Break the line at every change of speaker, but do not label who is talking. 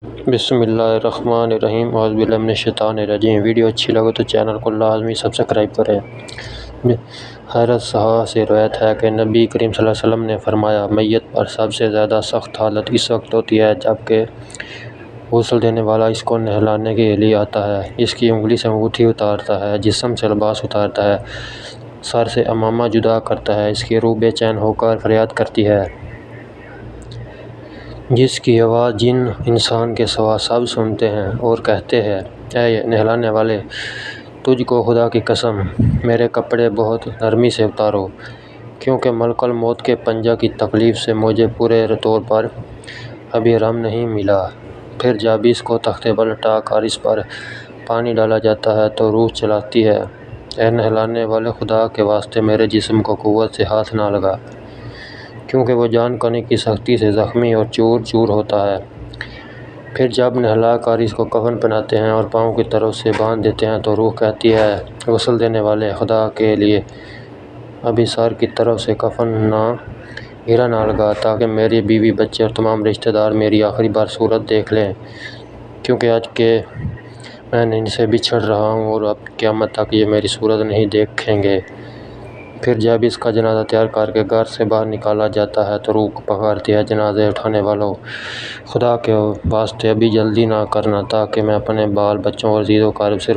بسم اللہ الرحمن الرحیم، اعوذ باللہ من الشیطان الرجیم۔ ویڈیو اچھی لگے تو چینل کو لازمی سبسکرائب کریں۔ حضرت صحابہ سے روایت ہے کہ نبی کریم صلی اللہ علیہ وسلم نے فرمایا، میت پر سب سے زیادہ سخت حالت اس وقت ہوتی ہے جب کہ غسل دینے والا اس کو نہلانے کے لیے آتا ہے، اس کی انگلی سے انگوٹھی اتارتا ہے، جسم سے لباس اتارتا ہے، سر سے عمامہ جدا کرتا ہے، اس کی روح بے چین ہو کر فریاد کرتی ہے، جس کی آواز جن انسان کے سوا سب سنتے ہیں، اور کہتے ہیں، اے نہلانے والے، تجھ کو خدا کی قسم، میرے کپڑے بہت نرمی سے اتارو، کیونکہ ملک الموت کے پنجہ کی تکلیف سے مجھے پورے طور پر ابھی آرام نہیں ملا۔ پھر جب اس کو تختے پر لٹا کر اس پر پانی ڈالا جاتا ہے تو روح چلاتی ہے، اے نہلانے والے، خدا کے واسطے میرے جسم کو قوت سے ہاتھ نہ لگا، کیونکہ وہ جان کھونے کی سختی سے زخمی اور چور چور ہوتا ہے۔ پھر جب نہلا کر اس کو کفن پہناتے ہیں اور پاؤں کی طرف سے باندھ دیتے ہیں تو روح کہتی ہے، غسل دینے والے، خدا کے لیے ابھی سر کی طرف سے کفن گرہ نہ لگا، تاکہ میری بیوی، بچے اور تمام رشتہ دار میری آخری بار صورت دیکھ لیں، کیونکہ آج کہ میں ان سے بچھڑ رہا ہوں اور اب قیامت تک یہ میری صورت نہیں دیکھیں گے۔ پھر جب اس کا جنازہ تیار کر کے گھر سے باہر نکالا جاتا ہے تو روح پکارتی ہے، جنازے اٹھانے والوں، خدا کے واسطے ابھی جلدی نہ کرنا، تاکہ میں اپنے بال بچوں اور عزیز و اقارب سے